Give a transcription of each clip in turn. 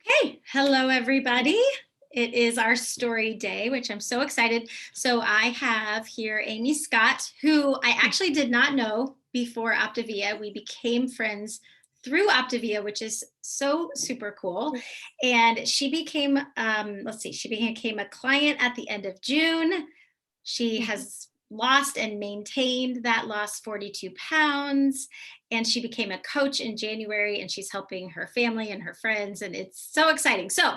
Okay, hello everybody. It is our story day, which I'm so excited. So I have here Amy Scott, who I actually did not know before Optavia. We became friends through Optavia, which is so super cool. And she became, she became a client at the end of June. She has lost and maintained that lost 42 pounds. And she became a coach in January, and she's helping her family and her friends. And it's so exciting. So,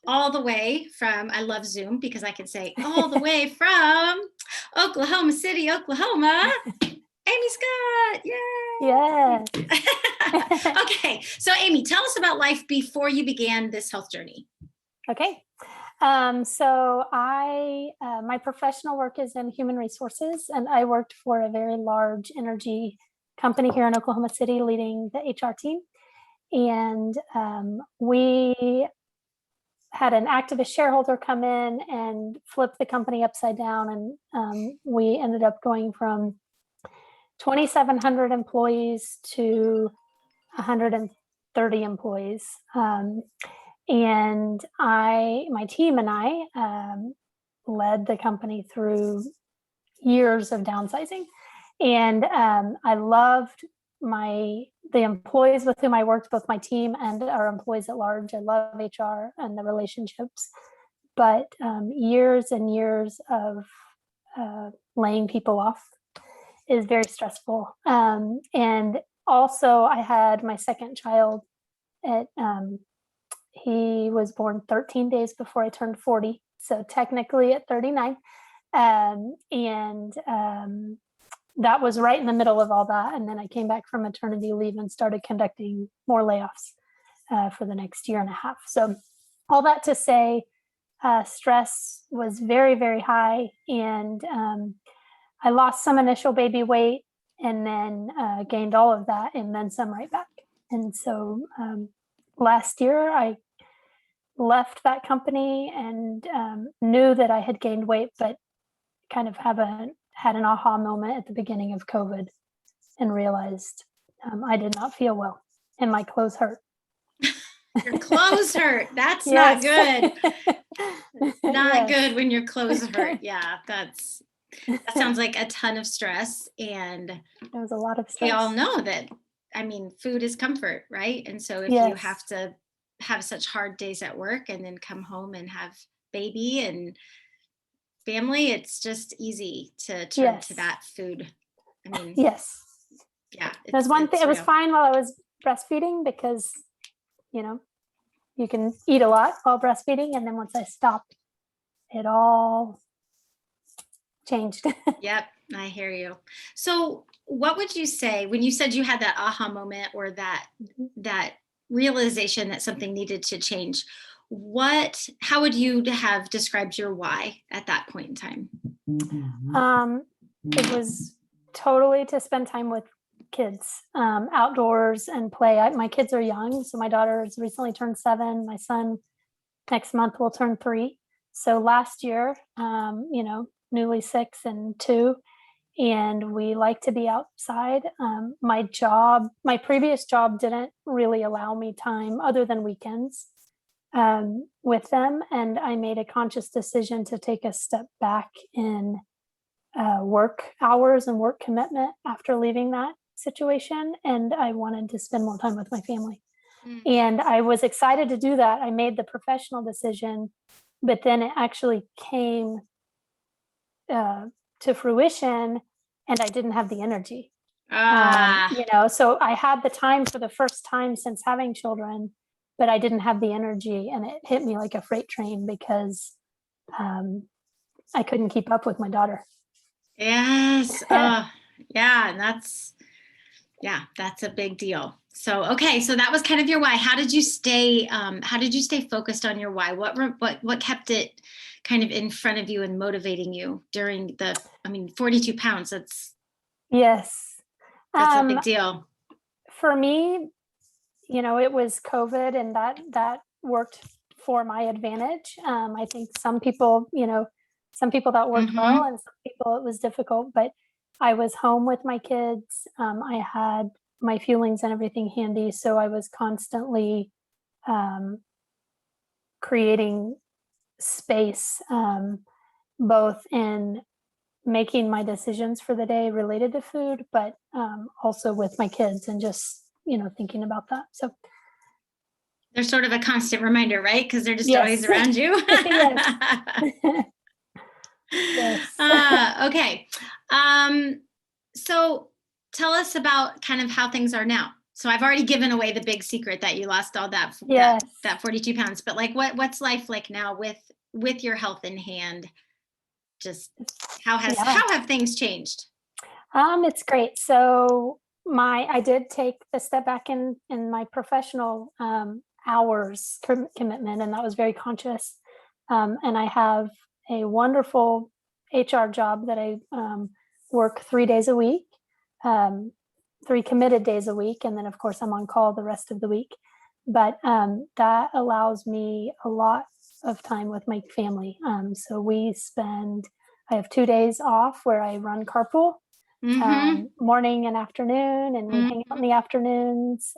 all the way from, I love Zoom because I can say, all the way from Oklahoma City, Oklahoma, Amy Scott. Yay! Yes. Okay. So, Amy, tell us about life before you began this health journey. Okay. My professional work is in human resources, and I worked for a very large energy company here in Oklahoma City, leading the HR team. And we had an activist shareholder come in and flip the company upside down. And we ended up going from 2,700 employees to 130 employees. And my team and I led the company through years of downsizing. And I loved the employees with whom I worked, both my team and our employees at large. I love HR and the relationships, but years and years of laying people off is very stressful. And also I had my second child he was born 13 days before I turned 40. So technically at 39. That was right in the middle of all that. And then I came back from maternity leave and started conducting more layoffs for the next year and a half. So all that to say, stress was very, very high. And I lost some initial baby weight and then gained all of that and then some right back. And so last year, I left that company and knew that I had gained weight, but kind of had an aha moment at the beginning of COVID and realized I did not feel well and my clothes hurt. Your clothes hurt. That's Yes. not good. Not good when your clothes hurt. Yeah, that sounds like a ton of stress. And it was a lot of stress. We all know that, food is comfort, right? And so if you have to have such hard days at work and then come home and have baby and family, it's just easy to turn to that food. Yes. Yeah. There's one thing, it was fine while I was breastfeeding because, you can eat a lot while breastfeeding. And then once I stopped, it all changed. Yep. I hear you. So what would you say when you said you had that aha moment or that realization that something needed to change? How would you have described your why at that point in time? It was totally to spend time with kids, outdoors and play. My kids are young. So my daughter has recently turned 7. My son next month will turn 3. So last year, newly 6 and 2, and we like to be outside. My previous job didn't really allow me time other than weekends with them. And I made a conscious decision to take a step back in work hours and work commitment after leaving that situation. And I wanted to spend more time with my family. And I was excited to do that. I made the professional decision, but then it actually came to fruition and I didn't have the energy. So I had the time for the first time since having children, but I didn't have the energy, and it hit me like a freight train because I couldn't keep up with my daughter. Yes. Yeah. That's a big deal. So, okay. So that was kind of your why. How did you stay focused on your why? What kept it kind of in front of you and motivating you during 42 pounds? That's a big deal. For me, it was COVID, and that worked for my advantage. I think some people that worked well, and some people it was difficult, but I was home with my kids. I had my feelings and everything handy. So I was constantly creating space, both in making my decisions for the day related to food, but also with my kids and just, thinking about that. So they're sort of a constant reminder, right? Because they're just yes. always around you. Yes. Okay. So tell us about kind of how things are now. So I've already given away the big secret that you lost all that, Yes. that 42 pounds, but like what's life like now with your health in hand? Just how have things changed? It's great. So I did take a step back in my professional hours commitment, and that was very conscious. And I have a wonderful HR job that I work 3 days a week, 3 committed days a week, and then of course I'm on call the rest of the week. But that allows me a lot of time with my family. So I have 2 days off where I run carpool. Morning and afternoon, and we hang out in the afternoons,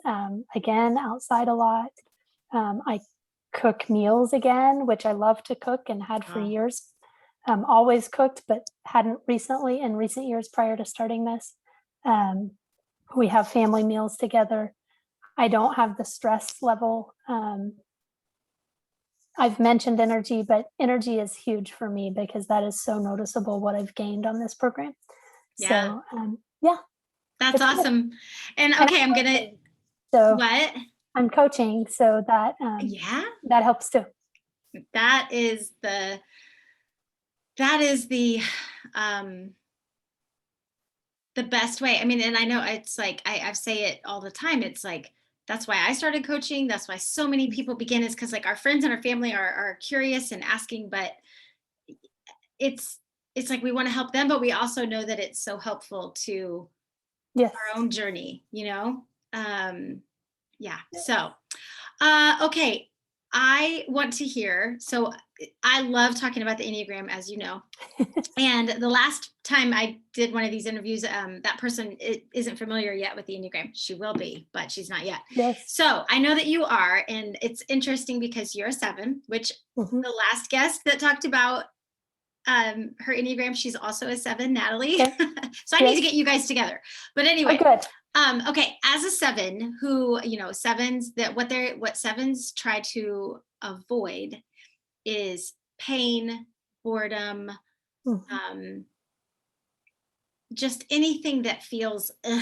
again outside a lot. I cook meals again, which I love to cook and had for years. Always cooked, but hadn't recently in recent years prior to starting this. We have family meals together. I don't have the stress level. I've mentioned energy, but energy is huge for me because that is so noticeable what I've gained on this program. Yeah. So, yeah. That's awesome. And okay, I'm going to, what? I'm coaching, so that, that helps too. That is the best way. I mean, and I know it's like, I say it all the time. It's like, that's why I started coaching. That's why so many people begin, is because like our friends and our family are curious and asking, but it's like we want to help them, but we also know that it's so helpful to our own journey, So, okay. I want to hear, so I love talking about the Enneagram, as you know, and the last time I did one of these interviews, that person isn't familiar yet with the Enneagram. She will be, but she's not yet. Yes. So I know that you are, and it's interesting because you're a 7, which the last guest that talked about her Enneagram, she's also a 7, Natalie. Okay. So I need to get you guys together. But anyway, good. Okay, as a 7 who, sevens, what 7s try to avoid is pain, boredom, just anything that feels a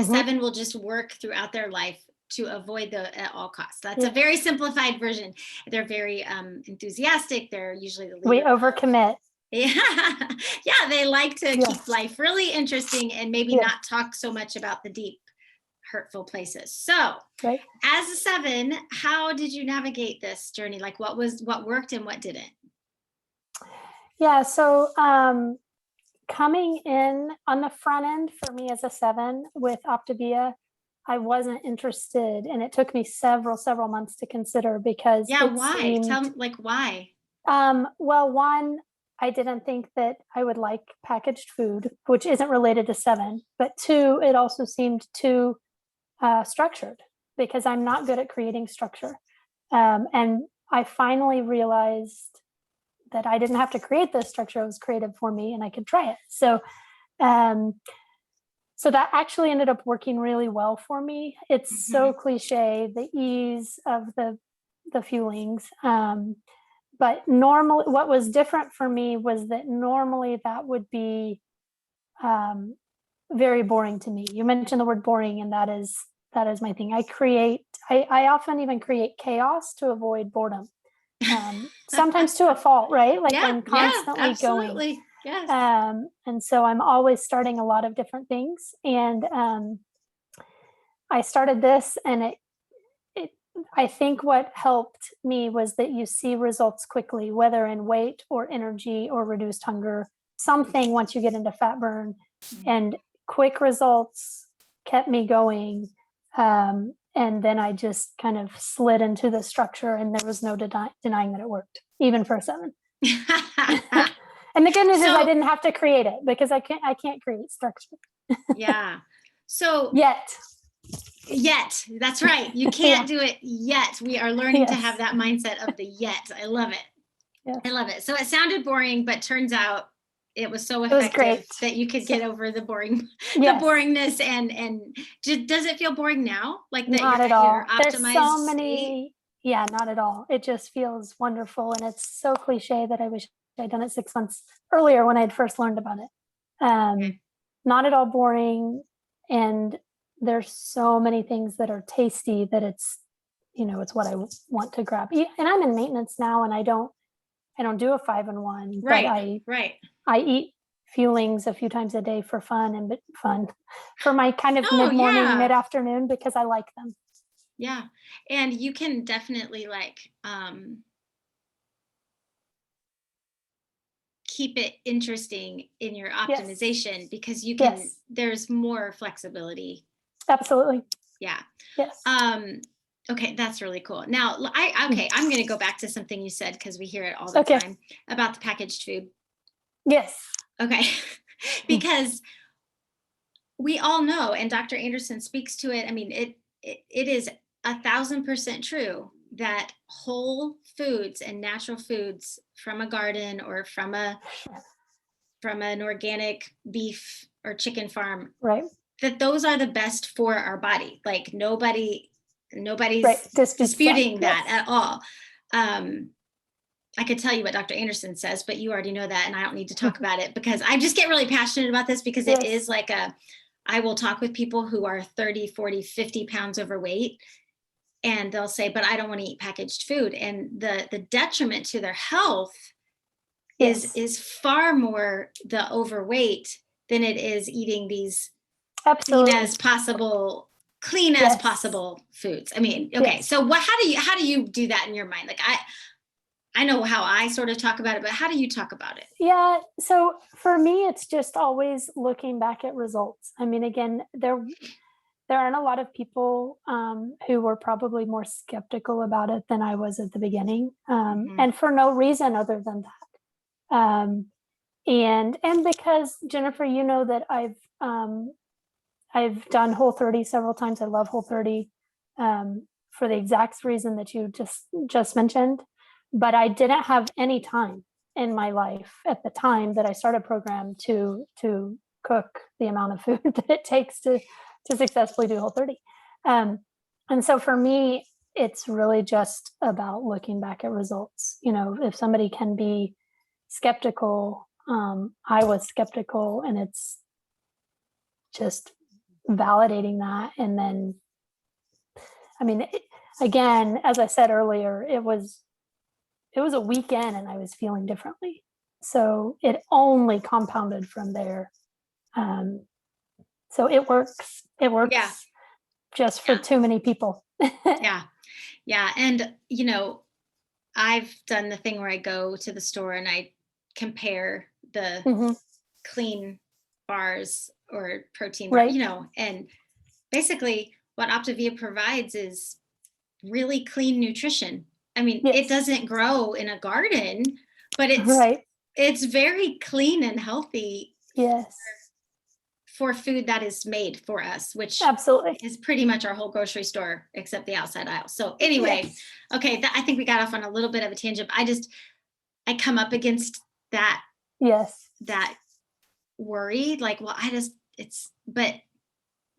7 will just work throughout their life to avoid at all costs. That's a very simplified version. They're very enthusiastic. They're usually the leader. We overcommit. Yeah, they like to keep life really interesting and maybe not talk so much about the deep, hurtful places. So, as a 7, how did you navigate this journey? Like, what worked and what didn't? Yeah, so coming in on the front end for me as a 7 with Optavia, I wasn't interested, and it took me several months to consider because why? Tell me, like, why? Well, one, I didn't think that I would like packaged food, which isn't related to 7, but 2, it also seemed too structured because I'm not good at creating structure. And I finally realized that I didn't have to create this structure. It was created for me and I could try it. So, so that actually ended up working really well for me. It's so cliche, the ease of the fuelings. But normally, what was different for me was that normally that would be very boring to me. You mentioned the word boring, and that is my thing. I often even create chaos to avoid boredom. Sometimes to a fault, right? Like I'm constantly going. Yes. And so I'm always starting a lot of different things. And I started this, and I think what helped me was that you see results quickly, whether in weight or energy or reduced hunger, something once you get into fat burn, and quick results kept me going. And then I just kind of slid into the structure, and there was no denying that it worked, even for a 7. And the good news is I didn't have to create it because I can't create structure. Yeah. So yet. Yet. That's right. You can't do it yet. We are learning to have that mindset of the yet. I love it. Yes. I love it. So it sounded boring, but turns out it was so It was effective great. that you could get over the boring, Yes. the boringness. And does it feel boring now? Like that Not you're at all. your There's optimized so state? many. Yeah, not at all. It just feels wonderful, and it's so cliche that I wish I'd done it 6 months earlier when I'd first learned about it. Okay. Not at all boring, and there's so many things that are tasty that it's, it's what I want to grab. And I'm in maintenance now, and I don't do a 5-in-1, but Right. I eat Fuelings a few times a day for fun for my kind of Oh, mid-morning, yeah. mid-afternoon, because I like them. Yeah. And you can definitely keep it interesting in your optimization because you can, there's more flexibility. Absolutely. Yeah. Yes. Okay, that's really cool. Now, I'm going to go back to something you said because we hear it all the time about the packaged food. Yes. Okay. Because we all know, and Dr. Anderson speaks to it. I mean, it is 1,000% true that whole foods and natural foods from a garden or from an organic beef or chicken farm, right, that those are the best for our body. Like nobody's disputing that at all. I could tell you what Dr. Anderson says, but you already know that, and I don't need to talk about it because I just get really passionate about this because it is like I will talk with people who are 30, 40, 50 pounds overweight, and they'll say, but I don't want to eat packaged food. And the detriment to their health is far more the overweight than it is eating these clean as possible foods. I mean, okay. So how do you do that in your mind? Like I know how I sort of talk about it, but how do you talk about it? Yeah. So for me, it's just always looking back at results. I mean, again, there aren't a lot of people who were probably more skeptical about it than I was at the beginning, and for no reason other than that. And because Jennifer, you know that I've done Whole30 several times. I love Whole30 for the exact reason that you just mentioned. But I didn't have any time in my life at the time that I started program to cook the amount of food that it takes to successfully do Whole30. And so for me, it's really just about looking back at results. If somebody can be skeptical, I was skeptical, and it's just validating that. And then, I mean, again, as I said earlier, it was a weekend and I was feeling differently. So it only compounded from there. So it works. It works just for too many people. Yeah. And, I've done the thing where I go to the store and I compare the clean bars or protein bar, and basically what Optavia provides is really clean nutrition. I mean, it doesn't grow in a garden, but it's very clean and healthy. Yes. For food that is made for us, which absolutely is pretty much our whole grocery store except the outside aisle. So anyway, okay, I think we got off on a little bit of a tangent. I come up against that. That worry, like, well, but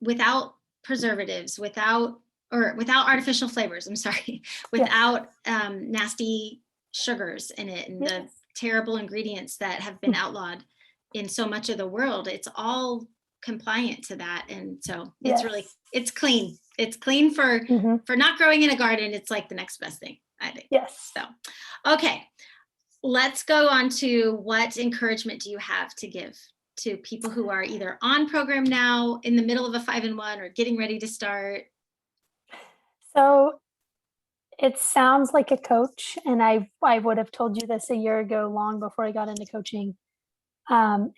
without preservatives, without artificial flavors, I'm sorry, without nasty sugars in it and the terrible ingredients that have been outlawed in so much of the world, it's all compliant to that. And so it's clean. It's clean for not growing in a garden. It's like the next best thing, I think. So, okay, let's go on to what encouragement do you have to give to people who are either on program now, in the middle of a 5-in-1, or getting ready to start? So it sounds like a coach, and I would have told you this a year ago, long before I got into coaching. And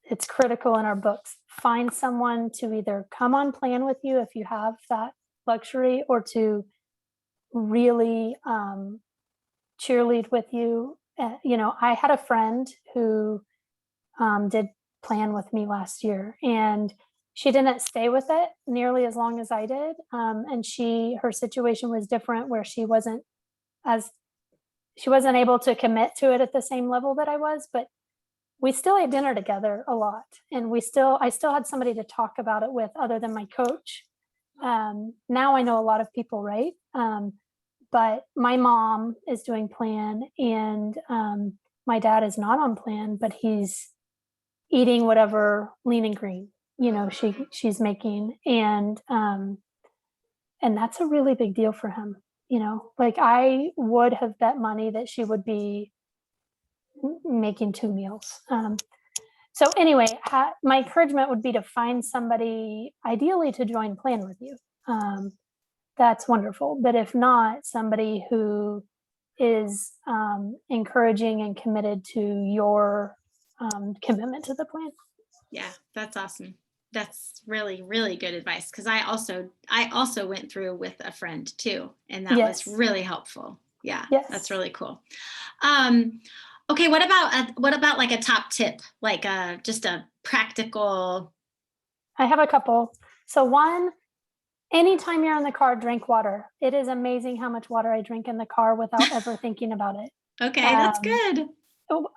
it's critical in our books. Find someone to either come on plan with you if you have that luxury, or to really cheerlead with you. I had a friend who did plan with me last year, and she didn't stay with it nearly as long as I did. And her situation was different where she wasn't able to commit to it at the same level that I was, but we still ate dinner together a lot. And I still had somebody to talk about it with other than my coach. Now I know a lot of people, right? But my mom is doing plan, and my dad is not on plan, but he's eating whatever Lean and Green, she's making. And that's a really big deal for him. Like I would have bet money that she would be making 2 meals. So anyway, my encouragement would be to find somebody ideally to join plan with you. That's wonderful. But if not, somebody who is encouraging and committed to your commitment to the plan. Yeah, that's awesome. That's really, really good advice. Cause I also went through with a friend too. And that was really helpful. Yeah. Yes. That's really cool. Okay. What about like a top tip? Like just a practical. I have a couple. So one, anytime you're in the car, drink water. It is amazing how much water I drink in the car without ever thinking about it. Okay. That's good.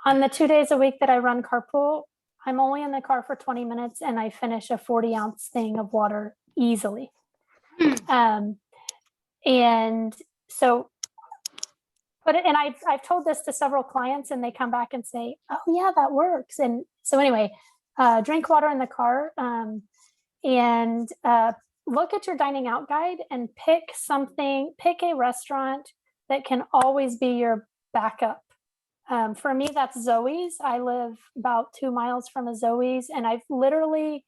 On the 2 days a week that I run carpool, I'm only in the car for 20 minutes and I finish a 40-ounce thing of water easily. And so, I've told this to several clients and they come back and say, oh yeah, that works. And so anyway, drink water in the car, and look at your dining out guide and pick a restaurant that can always be your backup. For me, that's Zoe's. I live about 2 miles from a Zoe's, and I've literally,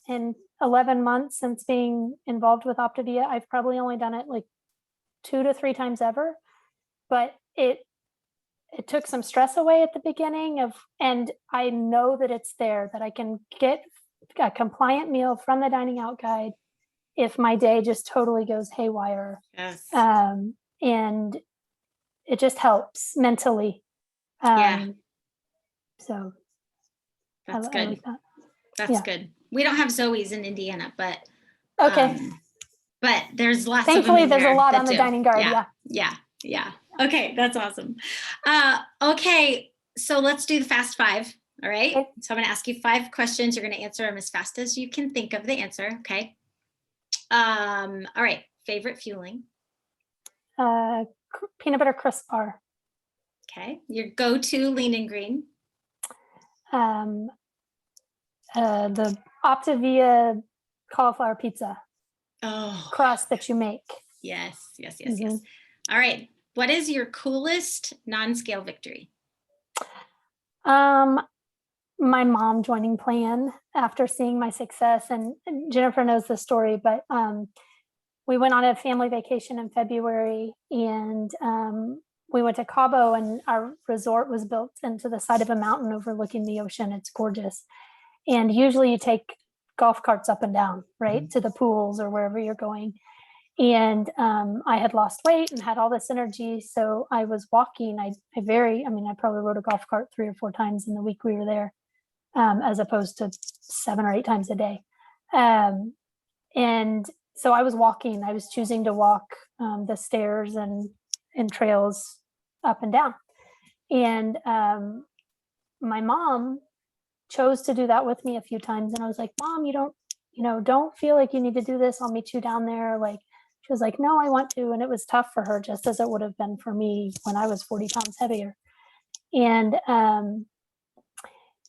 in 11 months since being involved with Optavia, I've probably only done it like 2 to 3 times ever. But it took some stress away at the beginning and I know that it's there, that I can get a compliant meal from the dining out guide if my day just totally goes haywire. Yes. And it just helps mentally. So that's good. I like that. That's good. We don't have Zoe's in Indiana, but okay. But there's lots. Thankfully, of them there's a lot on the dining guard. Yeah. Okay, that's awesome. Okay, so let's do the fast 5. All right. Okay. So I'm going to ask you 5 questions. You're going to answer them as fast as you can think of the answer. Okay. All right. Favorite fueling? Peanut butter crisp bar. Okay. Your go-to Lean and Green? The Optavia cauliflower pizza crust that you make. Yes. All right. What is your coolest non-scale victory? My mom joining plan after seeing my success, and Jennifer knows the story, but we went on a family vacation in February, and we went to Cabo, and our resort was built into the side of a mountain overlooking the ocean. It's gorgeous. And usually you take golf carts up and down, right, to the pools or wherever you're going. And I had lost weight and had all this energy. So I was walking. I probably rode a golf cart 3 or 4 times in the week we were there, as opposed to 7 or 8 times a day. And so I was walking. I was choosing to walk the stairs and trails up and down. And my mom chose to do that with me a few times. And I was like, Mom, don't feel like you need to do this. I'll meet you down there. Like, she was like, no, I want to. And it was tough for her, just as it would have been for me when I was 40 pounds heavier. And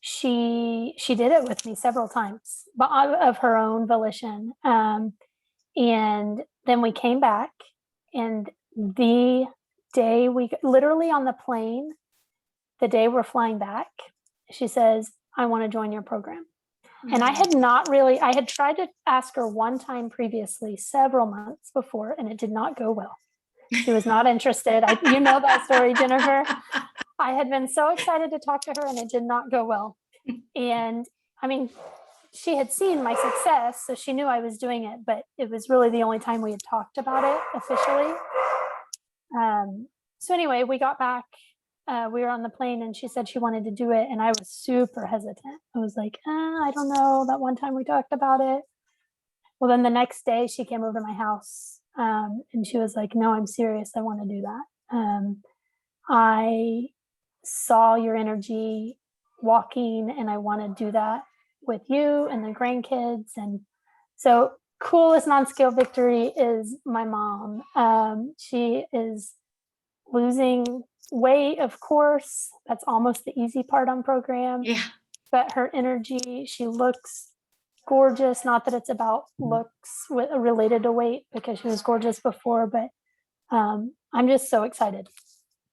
she did it with me several times, but of her own volition. And then we came back, and the day literally on the plane, the day we're flying back, she says, I want to join your program. And I had tried to ask her one time previously, several months before, and it did not go well. She was not interested. You know that story, Jennifer. I had been so excited to talk to her, and it did not go well. And I mean, she had seen my success, so she knew I was doing it, but it was really the only time we had talked about it officially. So anyway, we got back we were on the plane and she said she wanted to do it. And I was super hesitant. I was like, I don't know. That one time we talked about it. Well, then the next day she came over to my house and she was like, no, I'm serious. I want to do that. I saw your energy walking and I want to do that with you and the grandkids. And so coolest non-scale victory is my mom. She is losing weight, of course. That's almost the easy part on program. Yeah. But her energy, she looks gorgeous. Not that it's about looks related to weight because she was gorgeous before, but I'm just so excited.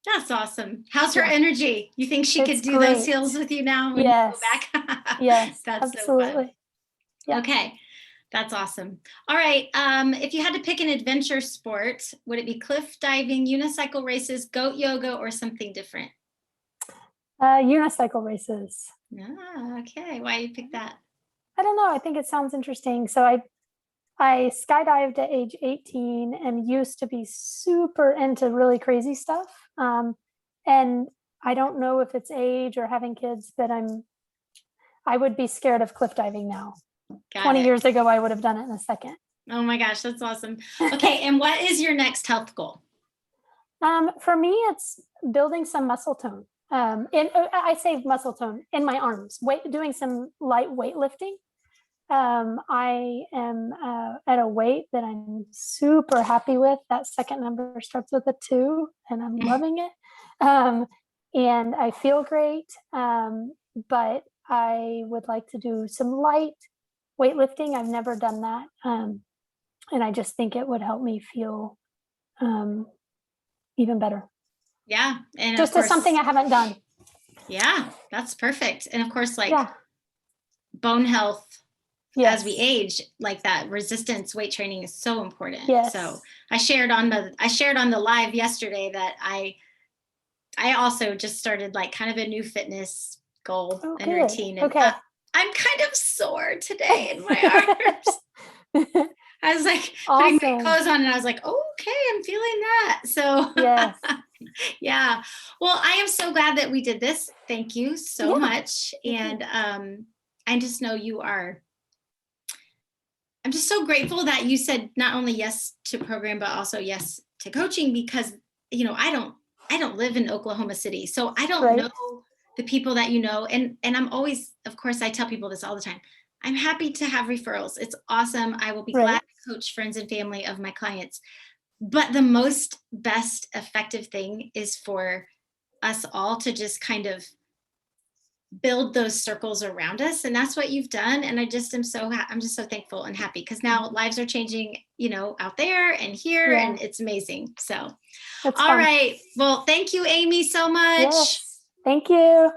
That's awesome. How's her energy? You think she could do those heels with you now when you go back? Yes, that's absolutely. So fun. Yeah. Okay. That's awesome. All right. If you had to pick an adventure sport, would it be cliff diving, unicycle races, goat yoga, or something different? Unicycle races. Okay. Why you pick that? I don't know. I think it sounds interesting. So I skydived at age 18 and used to be super into really crazy stuff. And I don't know if it's age or having kids, but I would be scared of cliff diving now. 20 years ago, I would have done it in a second. Oh my gosh, that's awesome. Okay. And what is your next health goal? For me, it's building some muscle tone. I say muscle tone in my arms, doing some light weightlifting. I am at a weight that I'm super happy with. That second number starts with a 2 and I'm loving it. And I feel great. But I would like to do some light weightlifting. I've never done that. And I just think it would help me feel even better. Yeah. And just as something I haven't done. Yeah, that's perfect. And of course, like bone health as we age, like that resistance weight training is so important. Yes. So I shared on the live yesterday that I also just started like kind of a new fitness goal and routine. And I'm kind of sore today in my arms. I was like putting my clothes on and I was like, okay, I'm feeling that. So yeah. Well, I am so glad that we did this. Thank you so much. And I just know I'm just so grateful that you said not only yes to program, but also yes to coaching, because, you know, I don't live in Oklahoma City. So I don't know the people that you know. And I'm always, of course, I tell people this all the time. I'm happy to have referrals. It's awesome. I will be glad to coach friends and family of my clients. But the best effective thing is for us all to just kind of build those circles around us. And that's what you've done. And I'm just so thankful and happy because now lives are changing, you know, out there and here, and it's amazing. So, all right. Well, thank you, Amy, so much. Yes. Thank you.